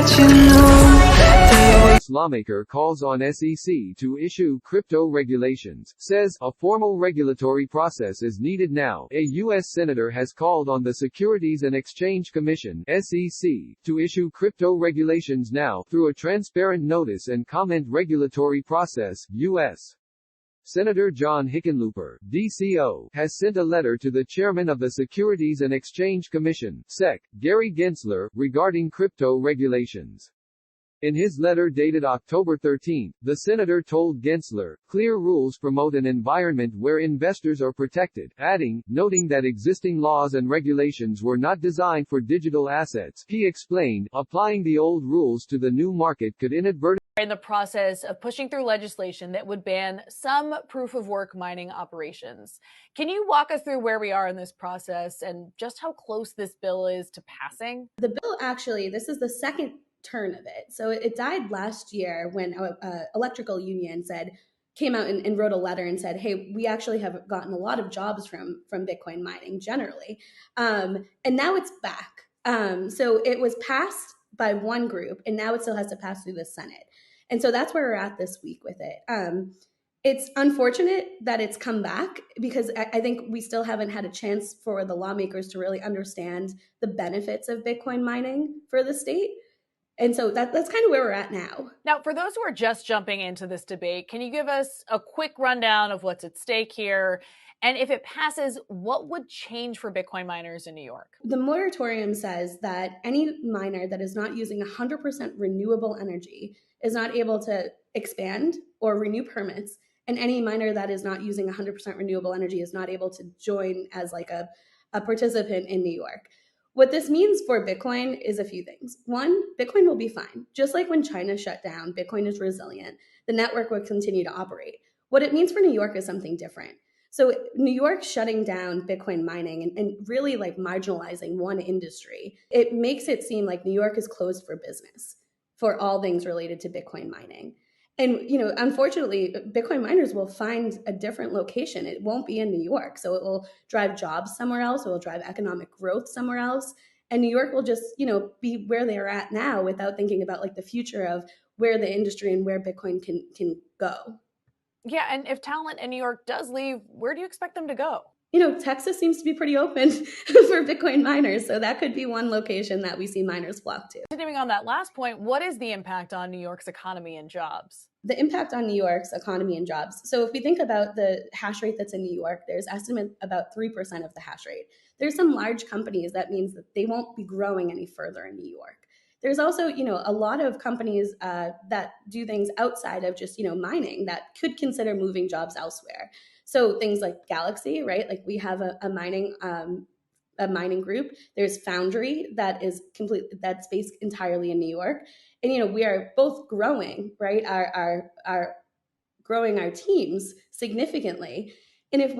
that you know. Lawmaker calls on SEC to issue crypto regulations, says a formal regulatory process is needed now. A U.S. senator has called on the Securities and Exchange Commission (SEC) to issue crypto regulations now, through a transparent notice and comment regulatory process. U.S. Senator John Hickenlooper, DCO, has sent a letter to the chairman of the Securities and Exchange Commission (SEC), Gary Gensler, regarding crypto regulations. In his letter dated October 13, the senator told Gensler, "Clear rules promote an environment where investors are protected," noting that existing laws and regulations were not designed for digital assets. He explained, applying the old rules to the new market could inadvertently in the process of pushing through legislation that would ban some proof-of-work mining operations. Can you walk us through where we are in this process and just how close this bill is to passing? The bill, actually, this is the second turn of it. So it died last year when electrical union came out and wrote a letter and said, hey, we actually have gotten a lot of jobs from Bitcoin mining generally. And now it's back. So it was passed by one group, and now it still has to pass through the Senate. And so that's where we're at this week with it. It's unfortunate that it's come back, because I think we still haven't had a chance for the lawmakers to really understand the benefits of Bitcoin mining for the state. And so that's kind of where we're at now. Now, for those who are just jumping into this debate, can you give us a quick rundown of what's at stake here? And if it passes, what would change for Bitcoin miners in New York? The moratorium says that any miner that is not using 100% renewable energy is not able to expand or renew permits. And any miner that is not using 100% renewable energy is not able to join as like a participant in New York. What this means for Bitcoin is a few things. One, Bitcoin will be fine. Just like when China shut down, Bitcoin is resilient. The network will continue to operate. What it means for New York is something different. So New York shutting down Bitcoin mining and really like marginalizing one industry, it makes it seem like New York is closed for business for all things related to Bitcoin mining. And, unfortunately, Bitcoin miners will find a different location. It won't be in New York. So it will drive jobs somewhere else. It will drive economic growth somewhere else. And New York will just, be where they're at now without thinking about like the future of where the industry and where Bitcoin can go. Yeah. And if talent in New York does leave, where do you expect them to go? Texas seems to be pretty open for Bitcoin miners. So that could be one location that we see miners flock to. Continuing on that last point, what is the impact on New York's economy and jobs? The impact on New York's economy and jobs. So if we think about the hash rate that's in New York, there's estimate about 3% of the hash rate. There's some large companies that means that they won't be growing any further in New York. There's also, a lot of companies that do things outside of just, mining that could consider moving jobs elsewhere. So things like Galaxy, right? Like we have a mining group. There's Foundry that's based entirely in New York. And, we are both growing, right? Our growing our teams significantly. And if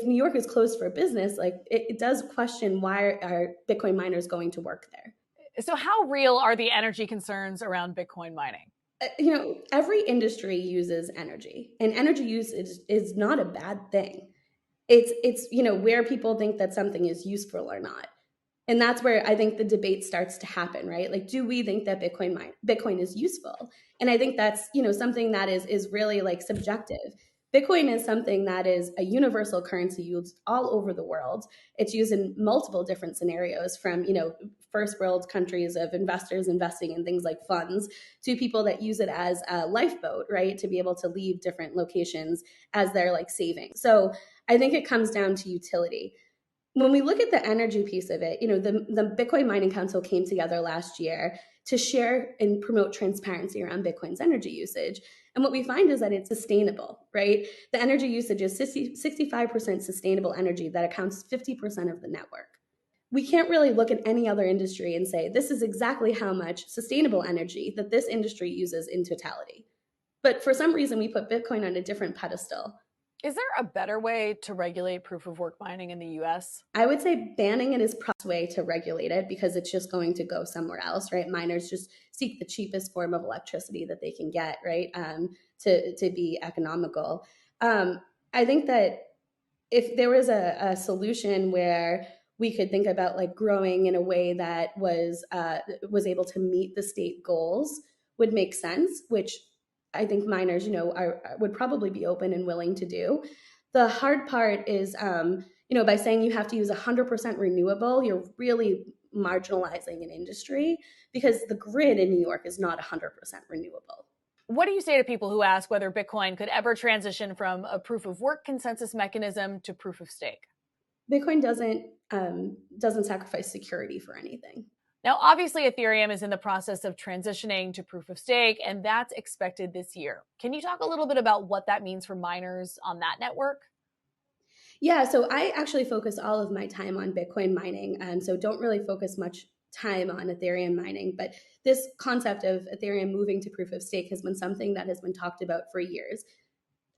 New York is closed for business, like it does question, why are Bitcoin miners going to work there? So how real are the energy concerns around Bitcoin mining? Every industry uses energy, and energy usage is not a bad thing. It's where people think that something is useful or not. And that's where I think the debate starts to happen, right? Like, do we think that Bitcoin is useful? And I think that's, something that is really like subjective. Bitcoin is something that is a universal currency used all over the world. It's used in multiple different scenarios, from, first world countries of investors investing in things like funds to people that use it as a lifeboat, right? To be able to leave different locations as they're like saving. So I think it comes down to utility. When we look at the energy piece of it, the Bitcoin Mining Council came together last year to share and promote transparency around Bitcoin's energy usage. And what we find is that it's sustainable, right? The energy usage is 65% sustainable energy that accounts 50% of the network. We can't really look at any other industry and say, this is exactly how much sustainable energy that this industry uses in totality. But for some reason, we put Bitcoin on a different pedestal. Is there a better way to regulate proof-of-work mining in the U.S.? I would say banning it is the best way to regulate it, because it's just going to go somewhere else, right? Miners just seek the cheapest form of electricity that they can get, right, to be economical. I think that if there was a solution where we could think about like growing in a way that was able to meet the state goals would make sense, which I think miners, would probably be open and willing to do. The hard part is, by saying you have to use 100% renewable, you're really marginalizing an industry because the grid in New York is not 100% renewable. What do you say to people who ask whether Bitcoin could ever transition from a proof of work consensus mechanism to proof of stake? Bitcoin doesn't sacrifice security for anything. Now, obviously, Ethereum is in the process of transitioning to proof of stake, and that's expected this year. Can you talk a little bit about what that means for miners on that network? Yeah, so I actually focus all of my time on Bitcoin mining, so don't really focus much time on Ethereum mining. But this concept of Ethereum moving to proof of stake has been something that has been talked about for years.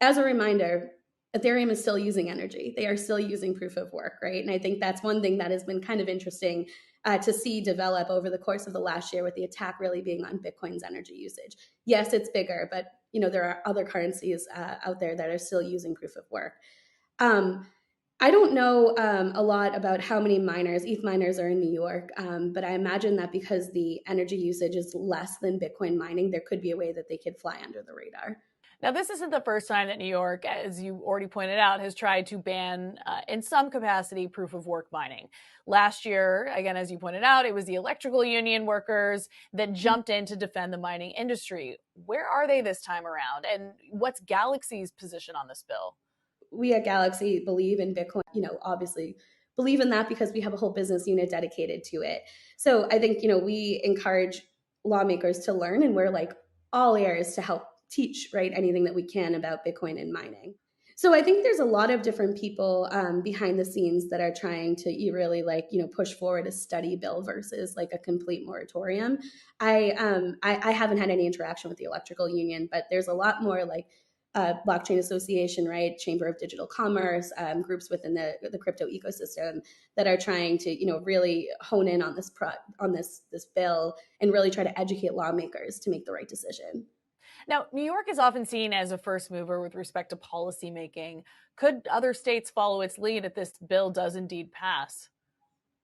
As a reminder, Ethereum is still using energy. They are still using proof of work, right? And I think that's one thing that has been kind of interesting to see develop over the course of the last year, with the attack really being on Bitcoin's energy usage. Yes, it's bigger, but there are other currencies out there that are still using proof of work. I don't know a lot about how many ETH miners are in New York, but I imagine that because the energy usage is less than Bitcoin mining, there could be a way that they could fly under the radar. Now, this isn't the first time that New York, as you already pointed out, has tried to ban, in some capacity, proof of work mining. Last year, again, as you pointed out, it was the electrical union workers that jumped in to defend the mining industry. Where are they this time around? And what's Galaxy's position on this bill? We at Galaxy believe in Bitcoin, obviously believe in that because we have a whole business unit dedicated to it. So I think, we encourage lawmakers to learn, and we're like all ears to help teach, right, anything that we can about Bitcoin and mining. So I think there's a lot of different people behind the scenes that are trying to really push forward a study bill versus like a complete moratorium. I haven't had any interaction with the electrical union, but there's a lot more like Blockchain Association, right, Chamber of Digital Commerce, groups within the crypto ecosystem that are trying to really hone in on this bill and really try to educate lawmakers to make the right decision. Now, New York is often seen as a first mover with respect to policymaking. Could other states follow its lead if this bill does indeed pass?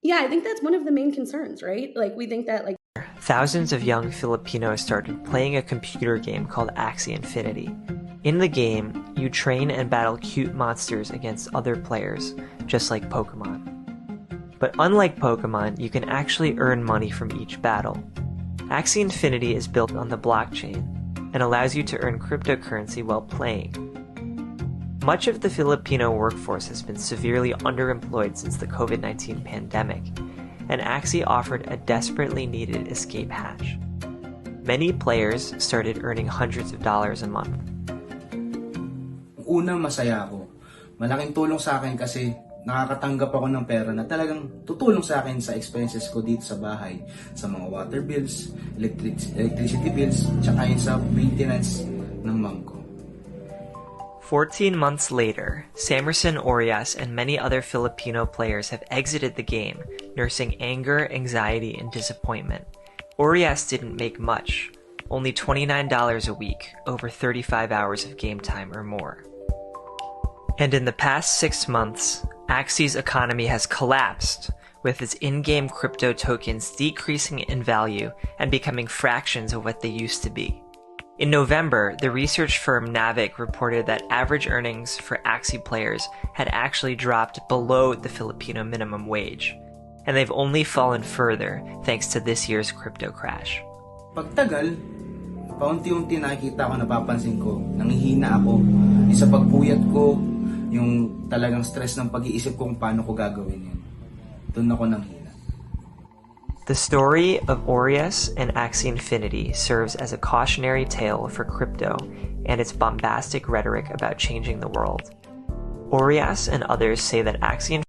Yeah, I think that's one of the main concerns, right? Like, we think that thousands of young Filipinos started playing a computer game called Axie Infinity. In the game, you train and battle cute monsters against other players, just like Pokemon. But unlike Pokemon, you can actually earn money from each battle. Axie Infinity is built on the blockchain and allows you to earn cryptocurrency while playing. Much of the Filipino workforce has been severely underemployed since the COVID-19 pandemic, and Axie offered a desperately needed escape hatch. Many players started earning hundreds of dollars a month. Una, masaya ako. Malaking tulong sa akin kasi nakakatanggap ako ng pera na talagang tutulong sa akin sa expenses ko dito sa bahay, sa mga water bills, electricity bills, tsaka yun sa maintenance ng mom ko. 14 months later, Samerson Orias and many other Filipino players have exited the game, nursing anger, anxiety, and disappointment. Orias didn't make much, only $29 a week, over 35 hours of game time or more. And in the past 6 months, Axie's economy has collapsed, with its in-game crypto tokens decreasing in value and becoming fractions of what they used to be. In November, the research firm Navic reported that average earnings for Axie players had actually dropped below the Filipino minimum wage, and they've only fallen further thanks to this year's crypto crash. Pagtagal, paunti-unti nakikita ko, napapansin ko, nanghihina ako. Sa pagpuyat ko, yung talagang stress ng pag-iisip ko kung paano ko gagawin yun. Doon ako nanghina. The story of Orias and Axie Infinity serves as a cautionary tale for crypto and its bombastic rhetoric about changing the world. Orias and others say that Axie